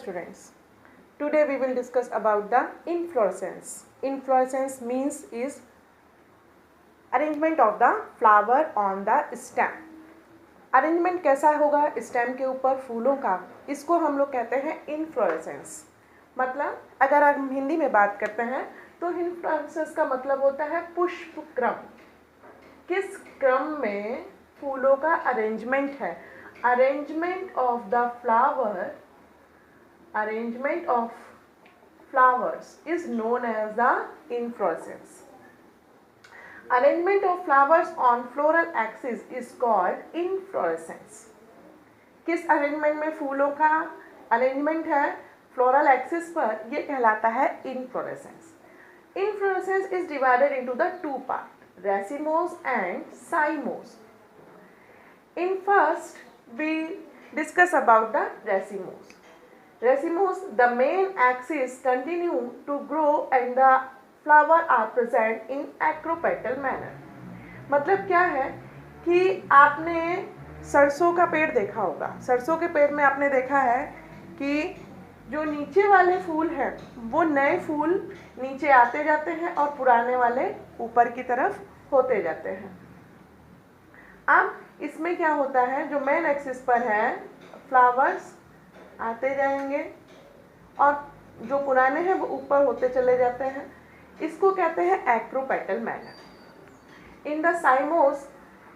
students, today we will discuss about the inflorescence. Inflorescence means is arrangement of the flower on the stem. Arrangement कैसा होगा stem के ऊपर फूलों का, इसको हम लोग कहते हैं इनफ्लोरेसेंस. मतलब अगर हम हिंदी में बात करते हैं तो इनफ्लोरेसेंस का मतलब होता है पुष्प क्रम. किस क्रम में फूलों का अरेंजमेंट है. Arrangement of the flower, arrangement of flowers is known as the inflorescence. Arrangement of flowers on floral axis is called inflorescence. किस अरेंजमेंट में फूलों का अरेंजमेंट है फ्लोरल एक्सिस पर, ये कहलाता है inflorescence. Inflorescence is divided into the two parts, racemose and cymose. In first we discuss about the racemose. Racemose, the main axis continue to grow and the flower are present in acropetal manner. मतलब क्या है कि आपने सरसों का पेड़ देखा होगा. सरसों के पेड़ में आपने देखा है कि जो नीचे वाले फूल हैं वो नए फूल नीचे आते जाते हैं और पुराने वाले ऊपर की तरफ होते जाते हैं. अब इसमें क्या होता है, जो मेन एक्सिस पर है फ्लावर्स आते जाएंगे और जो पुराने हैं वो ऊपर होते चले जाते हैं. इसको कहते हैं acropetal manner. In the साइमोस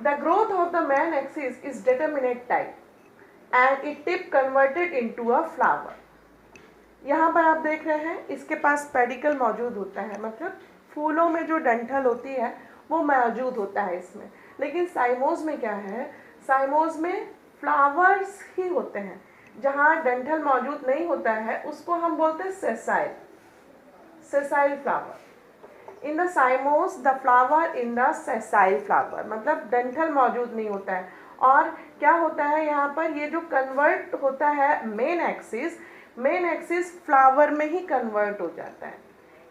the growth of the main axis is determinate type and it tip converted into a flower. यहाँ पर आप देख रहे हैं इसके पास पेडिकल मौजूद होता है, मतलब फूलों में जो डंठल होती है वो मौजूद होता है इसमें. लेकिन साइमोस में क्या है, साइमोस में फ्लावर्स ही होते हैं. जहाँ डंठल मौजूद नहीं होता है उसको हम बोलते हैं sessile, sessile flower. In the साइमोस the flower in the sessile flower, मतलब डंठल मौजूद नहीं होता है. और क्या होता है यहाँ पर, ये जो कन्वर्ट होता है main axis, main axis flower में ही कन्वर्ट हो जाता है.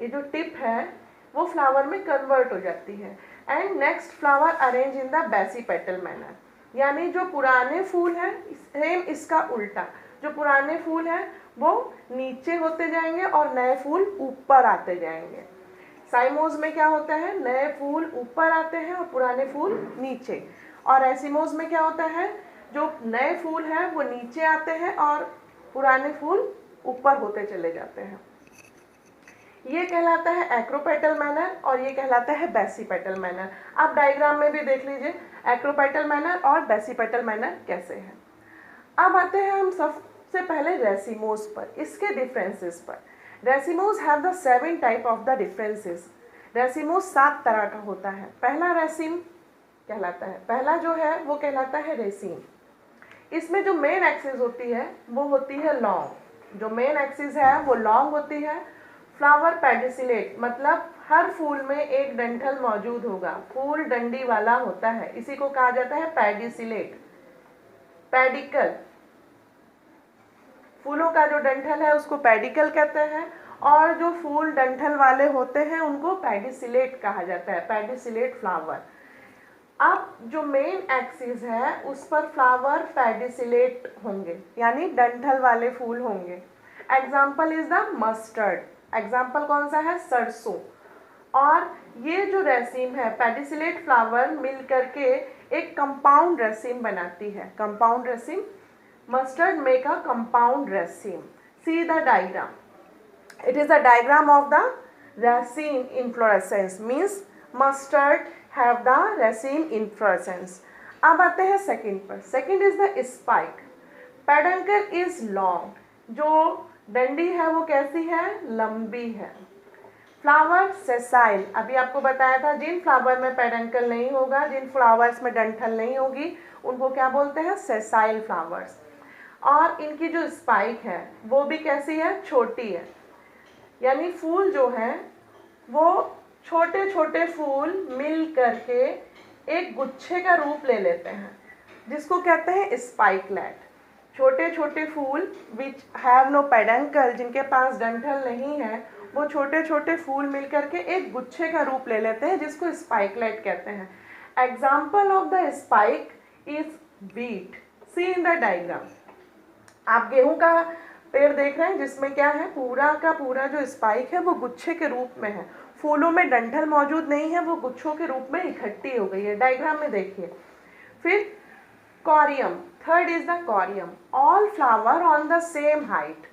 ये जो टिप है वो फ्लावर में कन्वर्ट हो जाती है. And next flower arrange in the basipetal manner, यानी जो पुराने फूल हैं सेम इसका उल्टा, जो पुराने फूल हैं वो नीचे होते जाएंगे और नए फूल ऊपर आते जाएंगे. साइमोस में क्या होता है, नए फूल ऊपर आते हैं और पुराने फूल नीचे. और एसिमोस में क्या होता है, जो नए फूल हैं वो नीचे आते हैं और पुराने फूल ऊपर होते चले जाते हैं. ये कहलाता है एक्रोपेटल मैनर और ये कहलाता है बेसिपेटल मैनर. आप डायग्राम में भी देख लीजिए एक्रोपेटल मैनर और बेसिपेटल मैनर कैसे है. अब आते हैं हम सबसे पहले रेसिमोस पर, इसके डिफरेंसेस पर. Racemose have the 7 type of the differences. Racemose 7 तरह का होता है. पहला रेसिम कहलाता है, पहला जो है वो कहलाता है रेसिम. इसमें जो मेन एक्सिस होती है वो होती है लॉन्ग, जो मेन एक्सिस है वो लॉन्ग होती है. फ्लावर पेडिसिलेट, मतलब हर फूल में एक डंठल मौजूद होगा, फूल डंडी वाला होता है, इसी को कहा जाता है पेडिसिलेट. पेडिकल, फूलों का जो डंठल है उसको पेडिकल कहते हैं और जो फूल डंठल वाले होते हैं उनको पेडिसिलेट कहा जाता है, पेडिसिलेट फ्लावर. अब जो मेन एक्सिस है उस पर फ्लावर पेडिसिलेट होंगे, यानी डंठल वाले फूल होंगे. Example is the mustard. Example कौन सा है, सरसों. और ये जो रेसिम है पेडिसिलेट फ्लावर मिल करके एक कंपाउंड रेसिम बनाती है. Compound रेसिम, mustard make a compound रेसिम. See the diagram. It is the diagram of the रेसिम inflorescence, means mustard have the रेसिम inflorescence. अब आते हैं सेकंड पर. Second is the spike. Peduncle is long, जो डंडी है वो कैसी है, लंबी है. फ्लावर सेसाइल, अभी आपको बताया था जिन फ्लावर में पेडंकल नहीं होगा, जिन फ्लावर्स में डंठल नहीं होगी उनको क्या बोलते हैं, सेसाइल फ्लावर्स. और इनकी जो स्पाइक है वो भी कैसी है, छोटी है. यानी फूल जो है वो छोटे छोटे फूल मिल करके एक गुच्छे का रूप ले लेते हैं जिसको कहते हैं स्पाइकलेट. छोटे छोटे फूल विच हैव नो पेडंकल, जिनके पास डंठल नहीं है, वो छोटे छोटे फूल मिल करके एक गुच्छे का रूप ले लेते हैं जिसको स्पाइकलेट कहते हैं. Example of the spike is wheat. See in the diagram. आप गेहूं का पेड़ देख रहे हैं जिसमें क्या है, पूरा का पूरा जो स्पाइक है वो गुच्छे के रूप में है, फूलों में डंठल मौजूद नहीं है, वो गुच्छों के रूप में इकट्ठी हो गई है। डायग्राम में देखिए। फिर corymb, third is the corymb, all flower on the same height,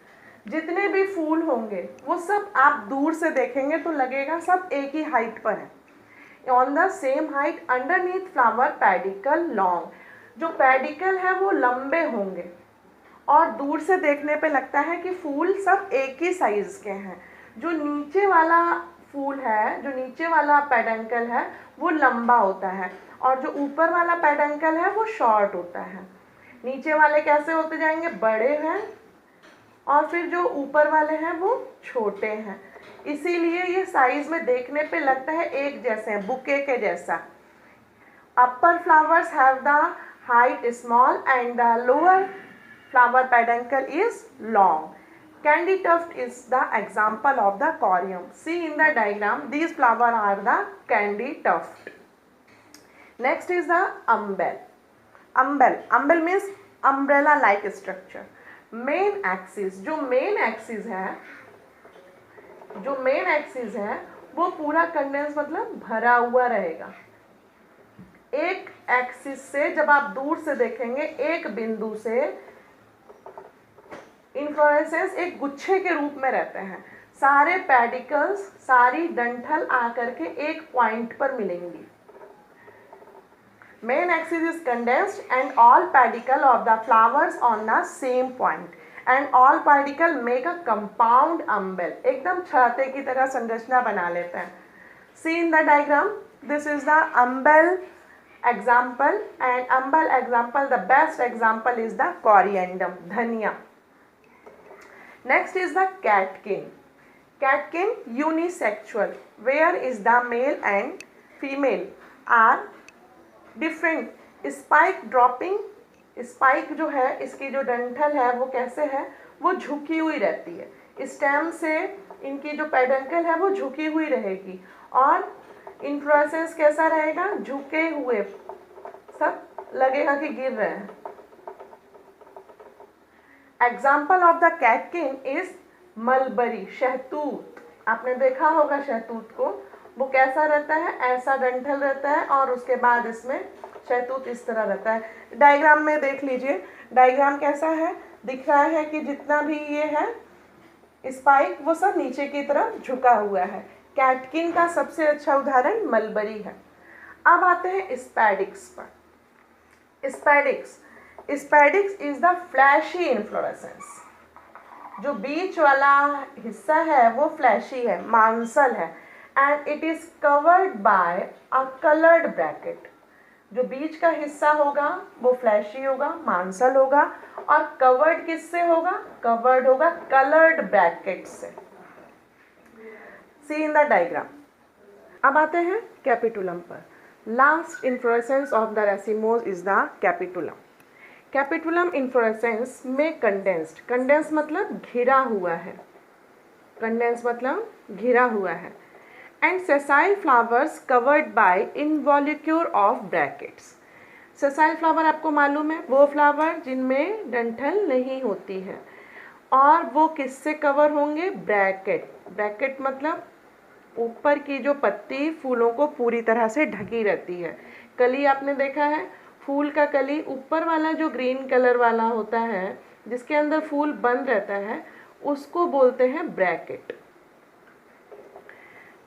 जितने भी फूल होंगे वो सब आप दूर से देखेंगे तो लगेगा सब एक ही हाइट पर है। On the same height underneath flower pedicle long, जो पेडिकल है वो लंबे होंगे और दूर से देखने पे लगता है कि फूल सब एक ही साइज के हैं। जो नीचे वाला फूल है, जो नीचे वाला पेडंकल है वो लंबा होता है और जो ऊपर वाला पेडंकल है वो शॉर्ट होता है। नीचे वाले कैसे होते जाएंगे, बड़े हैं, और फिर जो ऊपर वाले हैं वो छोटे हैं, इसीलिए ये साइज में देखने पे लगता है एक जैसे हैं, बुके के जैसा। Upper flowers have the height small and the lower flower peduncle is long. Candy tuft is the example of the corium. See in the diagram, these flowers are the candy tuft. Next is the umbel. Umbel means umbrella like structure. Main axis, जो main axis है वो पूरा condense मतलब भरा हुआ रहेगा। एक axis से जब आप दूर से देखेंगे, एक बिंदु से इन्फ्लोरेसेंस एक गुच्छे के रूप में रहते हैं, सारे पेडिकल्स, सारी डंठल आकर के एक पॉइंट पर मिलेंगी। Main axis is condensed and all pedicel of the flowers on the same point and all pedicel make a compound umbel, एकदम छाते की तरह संरचना बना लेते हैं। See in the diagram, this is the umbel example and umbel example the best example is the coriandrum, धनिया। Next is the catkin. Catkin unisexual, where is the male and female are different. Spike dropping, spike जो है इसकी जो डंठल है वो कैसे है, वो झुकी हुई रहती है। स्टेम से इनकी जो पेडंकल है वो झुकी हुई रहेगी और इन्फ्लोरेसेंस कैसा रहेगा, झुके हुए, सब लगेगा कि गिर रहे हैं। Example of the catkin is mulberry, शहतूत। आपने देखा होगा शहतूत को, वो कैसा रहता है, ऐसा डंठल रहता है और उसके बाद इसमें शहतूत इस तरह रहता है। डायग्राम में देख लीजिए, डायग्राम कैसा है, दिख रहा है कि जितना भी ये है स्पाइक वो सब नीचे की तरफ झुका हुआ है। कैटकिन का सबसे अच्छा उदाहरण मलबरी है। अब आते हैं स्पैडिक्स पर। Spadix is the fleshy inflorescence, जो बीच वाला हिस्सा है वो फ्लैशी है, मांसल है, and it is covered by a coloured bracket. जो बीच का हिस्सा होगा वो फ्लैशी होगा, मांसल होगा, और कवर्ड किससे होगा, कवर्ड होगा कलर्ड ब्रैकेट से। See in the diagram. अब आते हैं कैपिटुलम पर। Last inflorescence of the racemose is the capitulum. Capitulum inflorescence में कंडेंस्ड, कंडेंस मतलब घिरा हुआ है, कंडेंस मतलब घिरा हुआ है, and sessile flowers covered by involucre of brackets. Sessile flower आपको मालूम है, वो फ्लावर जिनमें डंठल नहीं होती है, और वो किससे कवर होंगे, ब्रैकेट। ब्रैकेट मतलब ऊपर की जो पत्ती फूलों को पूरी तरह से ढकी रहती है। कली आपने देखा है, फूल का कली ऊपर वाला जो ग्रीन कलर वाला होता है जिसके अंदर फूल बंद रहता है उसको बोलते हैं ब्रैकेट।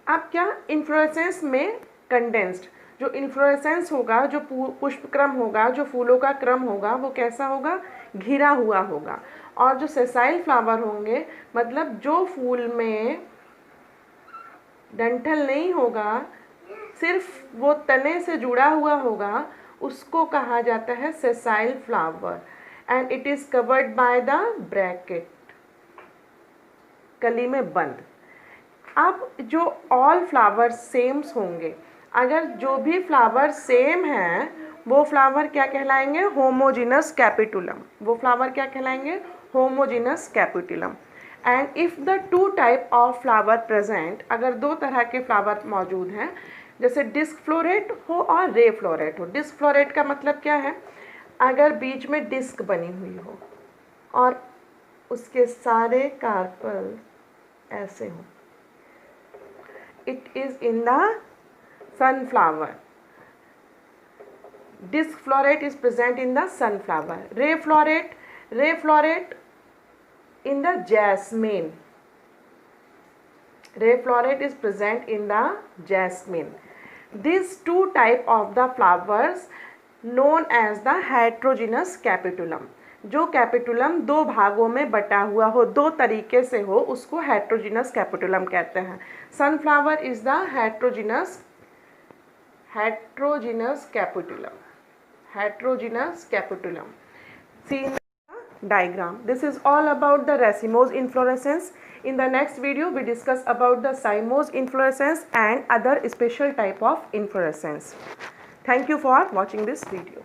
अब क्या, इन्फ्लोरेसेंस में कंडेंस्ड, जो इन्फ्लोरेसेंस होगा, जो पुष्प क्रम होगा, जो फूलों का क्रम होगा वो कैसा होगा, घिरा हुआ होगा। और जो सेसाइल फ्लावर होंगे मतलब जो फूल में डंठल नहीं होगा, सिर्फ वो तने से जुड़ा हुआ होगा, उसको कहा जाता है sessile flower, and it is covered by the bracket, कली में बंद। अब जो ऑल फ्लावर सेम्स होंगे, अगर जो भी फ्लावर सेम हैं वो फ्लावर क्या कहलाएंगे, होमोजिनस कैपिटुलम। वो फ्लावर क्या कहलाएंगे, homogeneous capitulum. And if the two type of flower present, अगर दो तरह के फ्लावर मौजूद हैं, जैसे डिस्क फ्लोरेट हो और रे फ्लोरेट हो। डिस्क फ्लोरेट का मतलब क्या है, अगर बीच में डिस्क बनी हुई हो और उसके सारे कार्पल ऐसे हों. It is in the sunflower. Disc floret is present in the sunflower. Ray floret in the jasmine. Ray floret is present in the jasmine. These two type of the flowers known as the heterogeneous capitulum. जो capitulum दो भागों में बटा हुआ हो, दो तरीके से हो, उसको हेट्रोजिनस कैपिटुलम कहते हैं. Sunflower is the heterogeneous capitulum. Heterogeneous capitulum. See in the diagram. This is all about the racemose inflorescence. In the next video, we discuss about the cymose inflorescence and other special type of inflorescence. Thank you for watching this video.